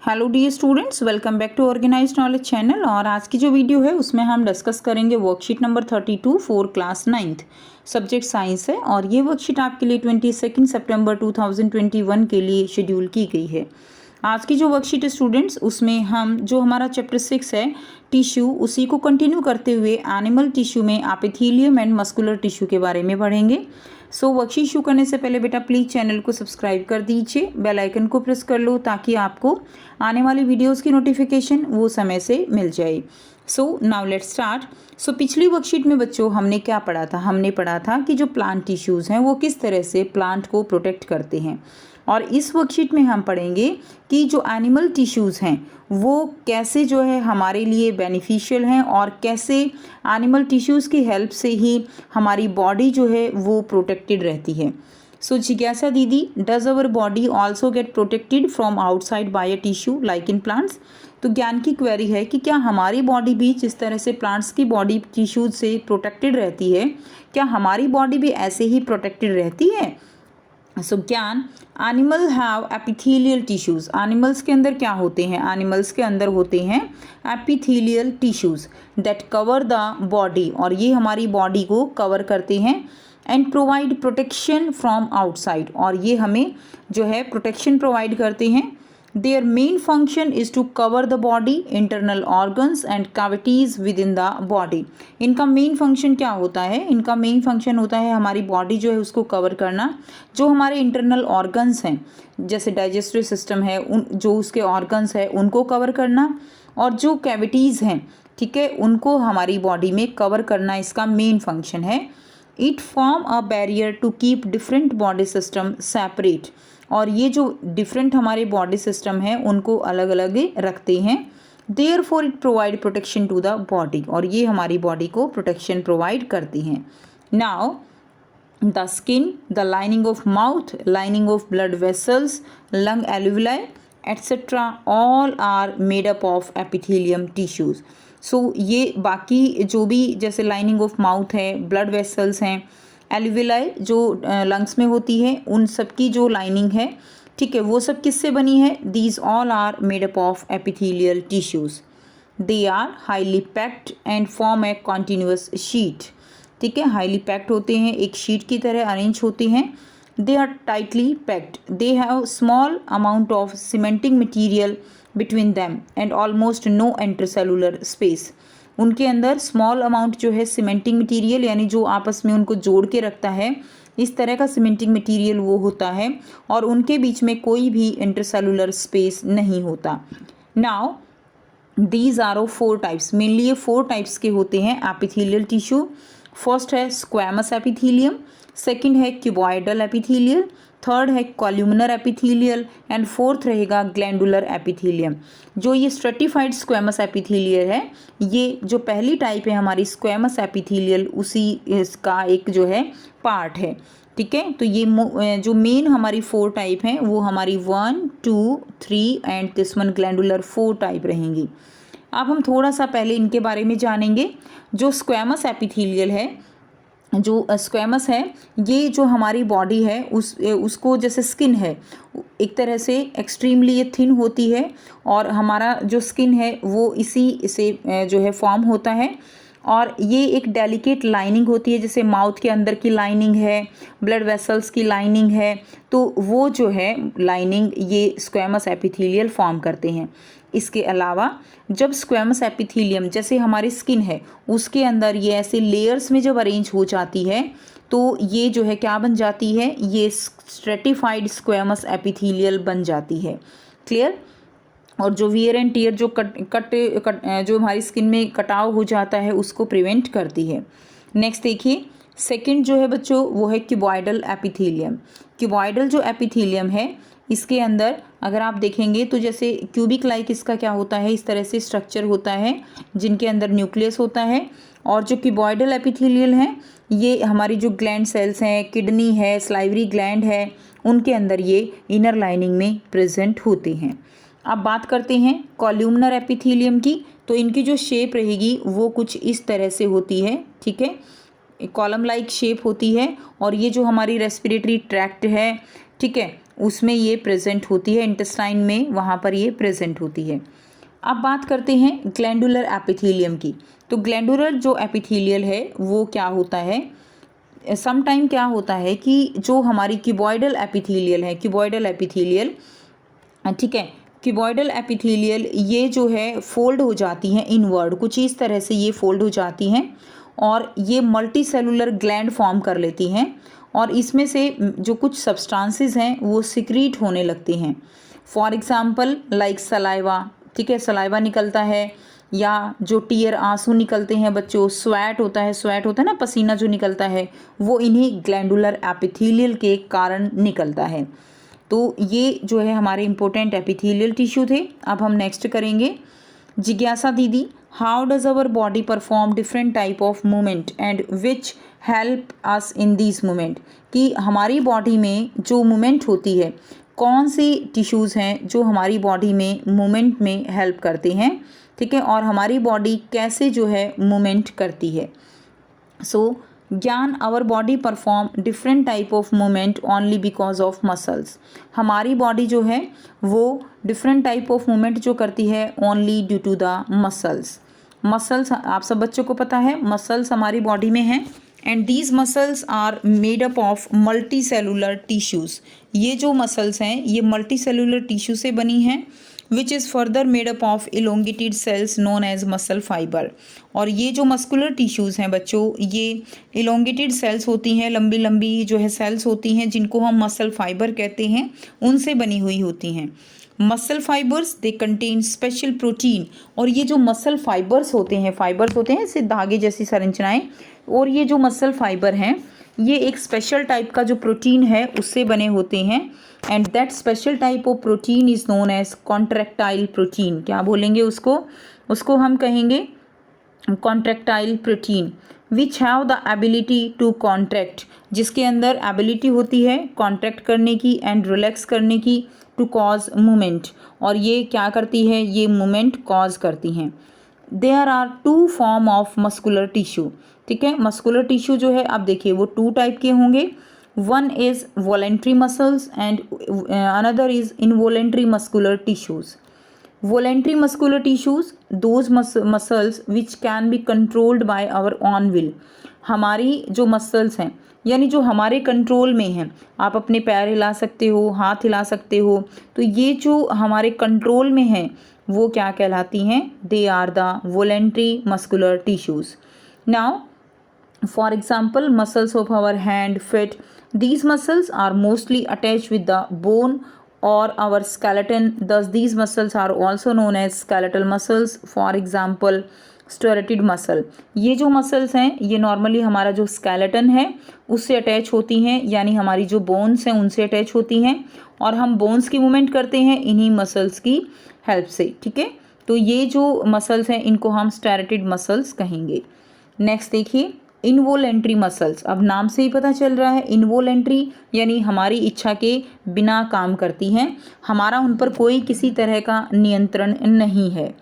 Hello dear students, welcome back to organised knowledge channel. और आज की जो वीडियो है उसमें हम डिस्कस करेंगे worksheet number 32 for class 9th subject science है। और ये वर्कशीट आपके लिए 22 सितंबर 2021 के लिए शेड्यूल की गई है। आज की जो वर्कशीट है स्टूडेंट्स, उसमें हम जो हमारा चैप्टर 6 है टिश्यू, उसी को कंटिन्यू करते हुए एनिमल टिश्यू में एपिथेलियम एंड मस्कुलर टिश्यू के बारे में पढ़ेंगे। सो वर्कशीट शुरू करने से पहले बेटा प्लीज़ चैनल को सब्सक्राइब कर दीजिए, बेल आइकन को प्रेस कर लो ताकि आपको आने वाली वीडियोस की नोटिफिकेशन वो समय से मिल जाए। So now let's start. So पिछली वर्कशीट में बच्चों हमने क्या पढ़ा था? हमने पढ़ा था कि जो प्लांट टिश्यूज़ हैं वो किस तरह से प्लांट को प्रोटेक्ट करते हैं। और इस वर्कशीट में हम पढ़ेंगे कि जो एनिमल टिश्यूज़ हैं वो कैसे जो है हमारे लिए बेनिफिशियल हैं और कैसे एनिमल टिश्यूज़ की हेल्प से ही हमारी बॉडी जो है वो प्रोटेक्टेड रहती है। सो जिज्ञासा दीदी, does our body also get protected from outside by a tissue like in plants? तो ज्ञान की क्वेरी है कि क्या हमारी बॉडी भी जिस तरह से प्लांट्स की बॉडी टिश्यूज से प्रोटेक्टेड रहती है, क्या हमारी बॉडी भी ऐसे ही प्रोटेक्टेड रहती है? सो ज्ञान, animal have epithelial tissues. Animals के अंदर क्या होते हैं? एनिमल्स के अंदर होते हैं epithelial tissues that cover the body, और ये हमारी बॉडी को कवर करते हैं। And provide protection from outside, और ये हमें जो है प्रोटेक्शन प्रोवाइड करते हैं। Their main function is to cover the body, internal organs and cavities within the body. इनका मेन फंक्शन क्या होता है? इनका मेन फंक्शन होता है हमारी बॉडी जो है उसको कवर करना, जो हमारे इंटरनल ऑर्गन्स हैं जैसे डाइजेस्टिव सिस्टम है, उन जो उसके ऑर्गन्स है उनको कवर करना, और जो कैविटीज़ हैं, ठीक है, उनको हमारी बॉडी में कवर करना इसका मेन फंक्शन है। It form a barrier to keep different body system separate, और ये जो डिफरेंट हमारे बॉडी सिस्टम है उनको अलग अलग रखते हैं। Therefore it provide protection to the body, और ये हमारी बॉडी को प्रोटेक्शन प्रोवाइड करती हैं। Now the skin, the lining of mouth, lining of blood vessels, lung alveoli etcetera all are made up of epithelium tissues. So ये बाकी जो भी जैसे लाइनिंग ऑफ माउथ है, ब्लड वेसल्स हैं, एल्विलाई जो लंग्स में होती है, उन सब की जो लाइनिंग है, ठीक है, वो सब किससे बनी है? These all are made up of epithelial tissues. They are highly packed and form a continuous sheet, ठीक है, हाईली पैक्ड होते हैं, एक शीट की तरह अरेंज होते हैं। They are tightly packed, they have small amount of cementing material between them and almost no intercellular space. उनके अंदर स्मॉल अमाउंट जो है सीमेंटिंग मटेरियल, यानी जो आपस में उनको जोड़ के रखता है, इस तरह का सीमेंटिंग मटेरियल वो होता है, और उनके बीच में कोई भी इंटरसेलुलर स्पेस नहीं होता। Now these are of 4 types, mainly ये 4 टाइप्स के होते हैं एपिथेलियल टिश्यू। फर्स्ट है स्क्वैमस एपिथेलियम, सेकंड है क्यूबॉइडल एपिथेलियल, थर्ड है कॉल्यूमिनर एपिथेलियल एंड फोर्थ रहेगा ग्लैंडुलर एपिथेलियम। जो ये स्ट्रेटिफाइड स्क्वैमस एपिथेलियल है, ये जो पहली टाइप है हमारी स्क्वैमस एपिथेलियल, उसी इसका एक जो है पार्ट है, ठीक है। तो ये जो मेन हमारी 4 टाइप हैं वो हमारी 1, 2, 3 and this one glandular 4 type रहेंगी। अब हम थोड़ा सा पहले इनके बारे में जानेंगे। जो स्क्वैमस एपिथेलियल है, जो स्क्वैमस है, ये जो हमारी बॉडी है उसको जैसे स्किन है एक तरह से एक्सट्रीमली ये थिन होती है, और हमारा जो स्किन है वो इसी से जो है फॉर्म होता है, और ये एक डेलिकेट लाइनिंग होती है, जैसे माउथ के अंदर की लाइनिंग है, ब्लड वेसल्स की लाइनिंग है, तो वो जो है लाइनिंग ये स्क्वैमस एपिथेलियल फॉर्म करते हैं। इसके अलावा जब स्क्वैमस एपिथेलियम जैसे हमारी स्किन है उसके अंदर ये ऐसे लेयर्स में जब अरेंज हो जाती है तो ये जो है क्या बन जाती है? ये स्ट्रेटिफाइड स्क्वैमस एपिथेलियल बन जाती है। क्लियर? और जो वियर एंड टियर जो कट जो हमारी स्किन में कटाव हो जाता है उसको प्रिवेंट करती है। नेक्स्ट देखिए, सेकंड जो है बच्चों वो है क्यूबॉइडल एपिथेलियम। क्यूबॉइडल जो एपिथेलियम है इसके अंदर अगर आप देखेंगे तो जैसे क्यूबिक लाइक इसका क्या होता है, इस तरह से स्ट्रक्चर होता है जिनके अंदर न्यूक्लियस होता है। और जो क्यूबॉइडल एपिथेलियल है ये हमारी जो ग्लैंड सेल्स हैं, किडनी है, स्लाइवरी ग्लैंड है, उनके अंदर ये इनर लाइनिंग में प्रेजेंट होते हैं। अब बात करते हैं कॉल्यूमिनर एपिथेलियम की, तो इनकी जो शेप रहेगी वो कुछ इस तरह से होती है, ठीक है, कॉलम लाइक शेप होती है। और ये जो हमारी रेस्पिरेटरी ट्रैक्ट है, ठीक है, उसमें ये प्रेजेंट होती है, इंटेस्टाइन में वहाँ पर ये प्रेजेंट होती है। अब बात करते हैं ग्लैंडुलर एपिथेलियम की। तो ग्लैंडुलर जो एपिथेलियल है वो क्या होता है, सम टाइम क्या होता है कि जो हमारी क्यूबॉइडल एपिथेलियल है, क्यूबॉइडल एपिथेलियल, ठीक है, क्यूबॉइडल एपिथेलियल ये जो है फोल्ड हो जाती हैं इनवर्ड, कुछ इस तरह से ये फोल्ड हो जाती हैं और ये मल्टी सेलुलर ग्लैंड फॉर्म कर लेती हैं और इसमें से जो कुछ सब्सटेंसेस हैं वो सिक्रीट होने लगते हैं। फॉर एग्जांपल लाइक सलाइवा, ठीक है, सलाइवा निकलता है, या जो टीयर आंसू निकलते हैं बच्चों, स्वेट होता है ना, पसीना जो निकलता है, वो इन्हीं ग्लैंडुलर एपिथेलियल के कारण निकलता है। तो ये जो है हमारे इंपॉर्टेंट एपिथेलियल टिश्यू थे। अब हम नेक्स्ट करेंगे जिज्ञासा दीदी, how does our body perform different type of movement and which help us in this movement, कि हमारी बॉडी में जो मूवमेंट होती है, कौन सी टिश्यूज़ हैं जो हमारी बॉडी में मूवमेंट में हेल्प करते हैं, ठीक है, और हमारी बॉडी कैसे जो है मूवमेंट करती है। So Gyan, our body perform different type of movement only because of muscles, हमारी बॉडी जो है वो डिफरेंट टाइप ऑफ मूवमेंट जो करती है only due to the muscles. Muscles आप सब बच्चों को पता है, मसल्स हमारी बॉडी में हैं and these muscles are made up of multicellular tissues, ये जो मसल्स हैं ये मल्टी सेलुलर टिश्यू से बनी हैं, which is further made up of elongated cells known as muscle fibre. और ये जो मस्कुलर टिश्यूज़ हैं बच्चों, ये इलोंगेटेड सेल्स होती हैं, लंबी लंबी जो है सेल्स होती हैं जिनको हम मसल फाइबर कहते हैं, उनसे बनी हुई होती हैं। Muscle fibres they contain special protein, और ये जो मसल फाइबर्स होते हैं इससे धागे जैसी संरचनाएं, और ये जो मसल फाइबर हैं ये एक स्पेशल टाइप का जो प्रोटीन है उससे बने होते हैं and that special type of protein is known as contractile protein. क्या बोलेंगे उसको हम कहेंगे contractile protein, which have the ability to contract, जिसके अंदर एबिलिटी होती है कॉन्ट्रैक्ट करने की एंड रिलैक्स करने की, टू कॉज मूवमेंट, और ये क्या करती है, ये मूवमेंट कॉज करती हैं। There are two form of muscular tissue, ठीक है, मस्कुलर टिश्यू जो है आप देखिए वो टू टाइप के होंगे, one is voluntary muscles and another is involuntary muscular tissues. Voluntary muscular tissues those muscles which can be controlled by our own will, हमारी जो मसल्स हैं यानी जो हमारे कंट्रोल में हैं, आप अपने पैर हिला सकते हो, हाथ हिला सकते हो, तो ये जो हमारे कंट्रोल में हैं वो क्या कहलाती हैं, they are the voluntary muscular tissues. Now for example muscles of our hand, feet, these muscles are mostly attached with the bone or our skeleton, thus these muscles are also known as skeletal muscles। for example striated muscle, ये जो muscles हैं ये normally हमारा जो skeleton है उससे attach होती हैं, यानी हमारी जो बोन्स हैं उनसे अटैच होती हैं और हम बोन्स की मूवमेंट करते हैं इन्हीं मसल्स की हेल्प से, ठीक है। तो ये जो मसल्स हैं इनको हम स्टेरेटिड मसल्स कहेंगे। नेक्स्ट देखिए इनवोलेंट्री मसल्स, अब नाम से ही पता चल रहा है इनवोलेंट्री यानी हमारी इच्छा के बिना काम करती हैं, हमारा उन पर कोई किसी तरह का नियंत्रण नहीं है।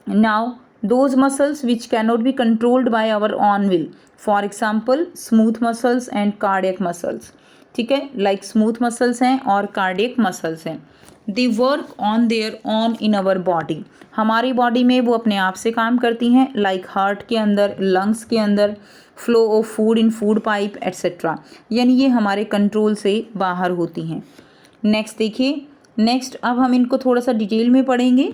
Now those muscles which cannot be controlled by our own will, for example smooth muscles and cardiac muscles, ठीक है, लाइक स्मूथ मसल्स हैं और कार्डियक मसल्स हैं। They work on their own in our body, हमारी body में वो अपने आप से काम करती हैं, लाइक हार्ट के अंदर, लंग्स के अंदर, flow of food in food pipe etcetera, यानी ये हमारे कंट्रोल से बाहर होती हैं। नेक्स्ट देखिए, नेक्स्ट अब हम इनको थोड़ा सा डिटेल में पढ़ेंगे।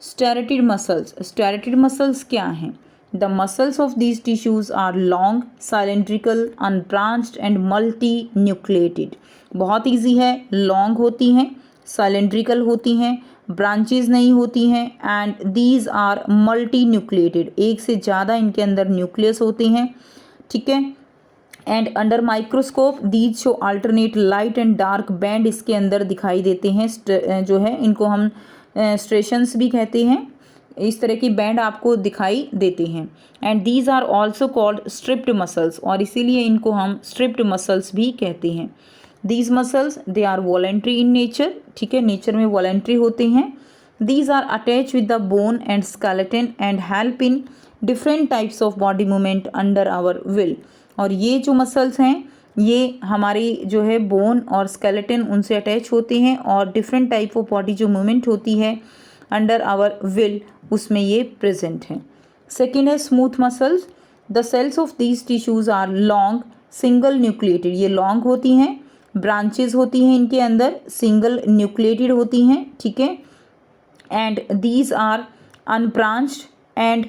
स्टेरेटिड मसल्स, स्टेरेटिड मसल्स क्या हैं? The muscles of these tissues are long, cylindrical, unbranched and multinucleated. बहुत ईजी है, लॉन्ग होती हैं, साइलेंड्रिकल होती हैं, ब्रांचेस नहीं होती हैं and these are multinucleated, एक से ज़्यादा इनके अंदर न्यूक्लियस होते हैं, ठीक है। And under microscope these show alternate light and dark band इसके अंदर दिखाई देते हैं, जो है इनको हम स्ट्रेशंस भी कहते हैं, इस तरह की बैंड आपको दिखाई देते हैं। And these are also called striped muscles, और इसीलिए इनको हम स्ट्रिप्ड मसल्स भी कहते हैं। These muscles they are voluntary in nature, ठीक है, नेचर में वॉलेंट्री होते हैं। These are attach with the bone and skeleton and help in different types of body movement under our will, और ये जो मसल्स हैं ये हमारी जो है बोन और स्केलेटन उनसे अटैच होते हैं और डिफरेंट टाइप ऑफ बॉडी जो मूवमेंट होती है अंडर आवर विल उसमें ये प्रेजेंट है। सेकेंड है smooth muscles. The cells of these tissues are long single nucleated, ये लॉन्ग होती हैं, ब्रांचेज होती हैं इनके अंदर, सिंगल न्यूक्लिएटेड होती हैं, ठीक है, and these are unbranched and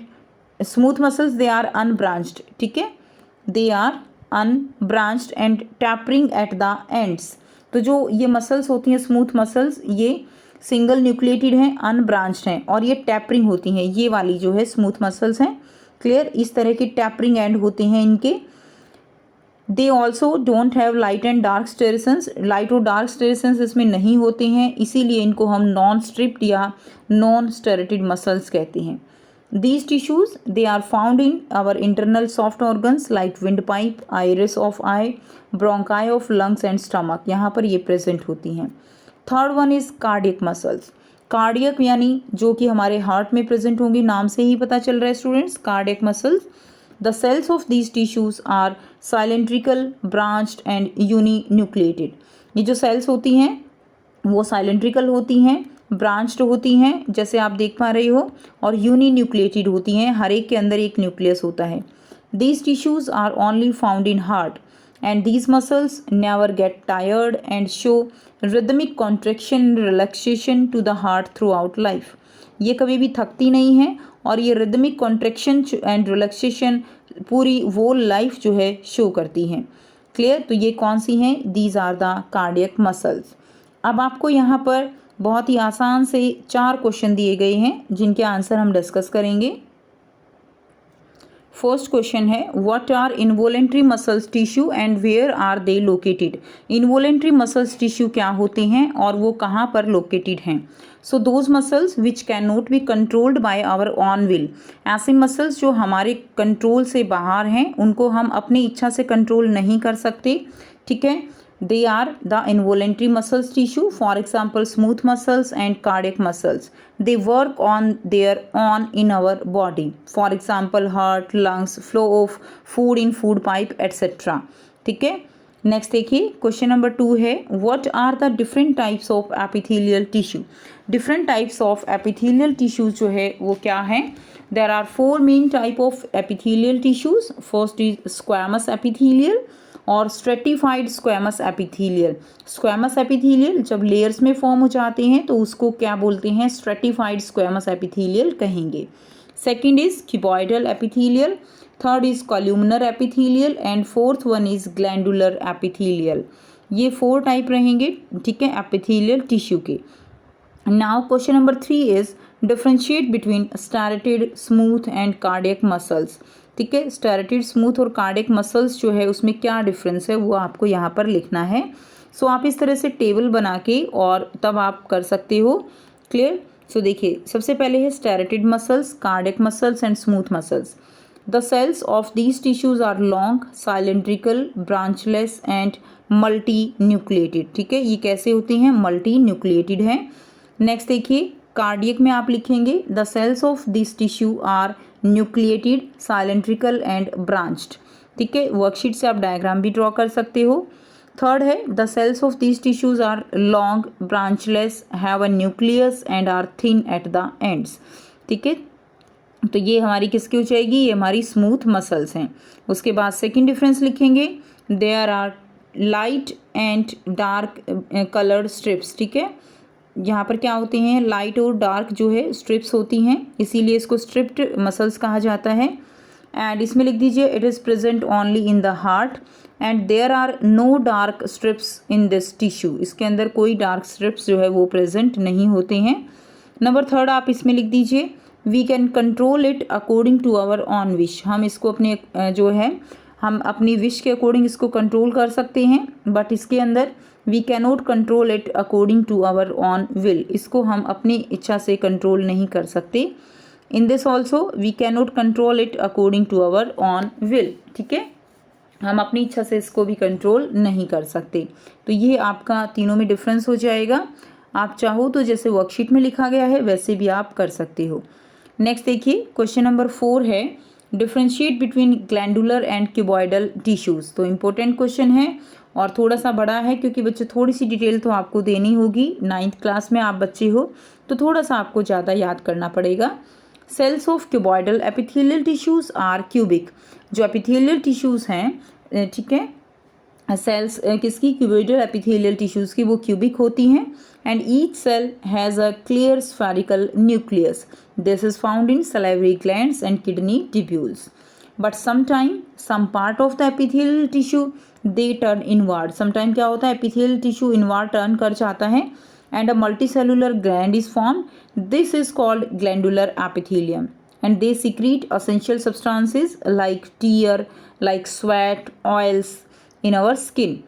smooth muscles they are unbranched, ठीक है, they are unbranched and tapering at the ends. तो जो ये मसल्स होती हैं स्मूथ मसल्स ये सिंगल न्यूक्लिएटेड हैं, अनब्रांच्ड हैं और ये टैपरिंग होती हैं, ये वाली जो है स्मूथ मसल्स हैं, क्लियर, इस तरह के टैपरिंग एंड होते हैं इनके। They also don't have light and dark striations, light और डार्क स्टेरेशंस इसमें नहीं होते हैं, इसीलिए इनको हम नॉन स्ट्रिप्ड या नॉन स्टेरेटेड मसल्स कहते हैं। These tissues they are found in our internal soft organs like windpipe, iris of eye, bronchi of lungs and stomach, यहाँ पर ये present होती हैं। Third one is cardiac muscles. Cardiac यानी जो कि हमारे हार्ट में प्रेजेंट होंगी, नाम से ही पता चल रहा है students, cardiac muscles. The cells of these tissues are cylindrical, branched and uninucleated. ये जो सेल्स होती हैं वो साइलेंट्रिकल होती हैं, ब्रांच्ड होती हैं जैसे आप देख पा रहे हो, और यूनिन्यूक्लिएटेड होती हैं, हर एक के अंदर एक न्यूक्लियस होता है। These tissues are only found in heart and these muscles never get tired and show rhythmic contraction and relaxation to the heart throughout life। ये कभी भी थकती नहीं है और ये rhythmic contraction and relaxation पूरी वो लाइफ जो है शो करती हैं, क्लियर। तो ये कौन सी हैं? these are the cardiac muscles। अब आपको यहाँ पर बहुत ही आसान से 4 क्वेश्चन दिए गए हैं जिनके आंसर हम डिस्कस करेंगे। फर्स्ट क्वेश्चन है what are involuntary muscles tissue and where are they located. Involuntary muscles tissue क्या होते हैं और वो कहाँ पर लोकेटेड हैं? So those muscles which can not be controlled by our own will. ऐसे मसल्स जो हमारे कंट्रोल से बाहर हैं, उनको हम अपनी इच्छा से कंट्रोल नहीं कर सकते, ठीक है। They are the involuntary muscles tissue, for example smooth muscles and cardiac muscles. They work on their own in our body, for example heart, lungs, flow of food in food pipe etc. ठीक है। Next देखिए question number 2 है what are the different types of epithelial tissue. Different types of epithelial tissues जो है वो क्या है? There are 4 main type of epithelial tissues. First is squamous epithelial और stratified squamous epithelial. Squamous epithelial जब layers में form हो जाते हैं तो उसको क्या बोलते हैं? स्ट्रेटिफाइड स्क्वैमस एपिथेलियल कहेंगे। Second is cuboidal epithelial, third is columnar epithelial and fourth one is glandular epithelial. ये 4 टाइप रहेंगे, ठीक है, एपिथेलियल टिश्यू के। Now question number 3 is differentiate between striated, smooth and cardiac muscles. ठीक है, striated, smooth और cardiac muscles जो है उसमें क्या डिफरेंस है वो आपको यहाँ पर लिखना है। सो आप इस तरह से टेबल बना के और तब आप कर सकते हो, क्लियर। सो देखिए सबसे पहले है striated muscles, cardiac muscles and smooth muscles. The cells of these tissues are long, cylindrical, branchless and multinucleated. ठीक है, ये कैसे होती हैं? मल्टी न्यूक्लिएटेड हैं। नेक्स्ट देखिए कार्डियक में आप लिखेंगे the cells of this tissue are nucleated, cylindrical and branched. ठीक है, वर्कशीट से आप डायग्राम भी ड्रॉ कर सकते हो। थर्ड है the cells of these tissues are long, branchless, have a nucleus and are thin at the ends. ठीक है, तो ये हमारी किसकी हो जाएगी? ये हमारी स्मूथ मसल्स हैं। उसके बाद सेकेंड डिफरेंस लिखेंगे there are light and dark coloured strips. ठीक है, यहाँ पर क्या होते हैं? लाइट और डार्क जो है स्ट्रिप्स होती हैं, इसीलिए इसको स्ट्रिप्ड मसल्स कहा जाता है। एंड इसमें लिख दीजिए it is present only in the heart and there are no dark strips in this tissue. इसके अंदर कोई डार्क स्ट्रिप्स जो है वो प्रेजेंट नहीं होते हैं। नंबर 3 आप इसमें लिख दीजिए we can control it according to our own wish. हम इसको अपने जो है हम अपनी विश के अकॉर्डिंग इसको कंट्रोल कर सकते हैं, बट इसके अंदर we cannot control it according to our own will. इसको हम अपनी इच्छा से कंट्रोल नहीं कर सकते। In this also we cannot control it according to our own will. ठीक है, हम अपनी इच्छा से इसको भी कंट्रोल नहीं कर सकते। तो ये आपका तीनों में डिफरेंस हो जाएगा। आप चाहो तो जैसे वर्कशीट में लिखा गया है वैसे भी आप कर सकते हो। नेक्स्ट देखिए क्वेश्चन नंबर 4 है differentiate between glandular and cuboidal tissues. तो इम्पोर्टेंट क्वेश्चन है और थोड़ा सा बड़ा है क्योंकि बच्चे थोड़ी सी डिटेल तो आपको देनी होगी। 9th क्लास में आप बच्चे हो तो थोड़ा सा आपको ज़्यादा याद करना पड़ेगा। Cells of cuboidal epithelial tissues are cubic. जो एपिथेलियल टिश्यूज़ हैं, ठीक है, सेल्स किसकी, क्यूबॉइडल एपिथेलियल टिश्यूज़ की, वो क्यूबिक होती हैं। And each cell has a clear spherical nucleus. This is found in salivary glands and kidney tubules. But sometime some part of the epithelial tissue they turn inward. Sometime क्या होता है, epithelial tissue inward turn कर जाता है and a multicellular gland is formed. This is called glandular epithelium and they secrete essential substances like tear, like sweat, oils in our skin.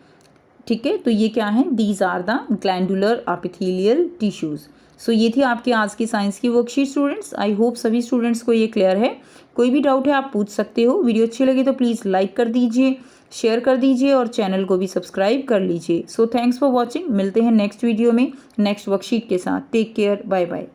ठीक है, तो ये क्या है, these are the glandular epithelial tissues. So ये थी आपकी आज की साइंस की वर्कशीट स्टूडेंट्स। आई होप सभी स्टूडेंट्स को ये क्लियर है। कोई भी डाउट है आप पूछ सकते हो। वीडियो अच्छी लगी तो प्लीज़ लाइक कर दीजिए, शेयर कर दीजिए और चैनल को भी सब्सक्राइब कर लीजिए। So thanks for watching. मिलते हैं नेक्स्ट वीडियो में नेक्स्ट वर्कशीट के साथ। Take care, bye bye.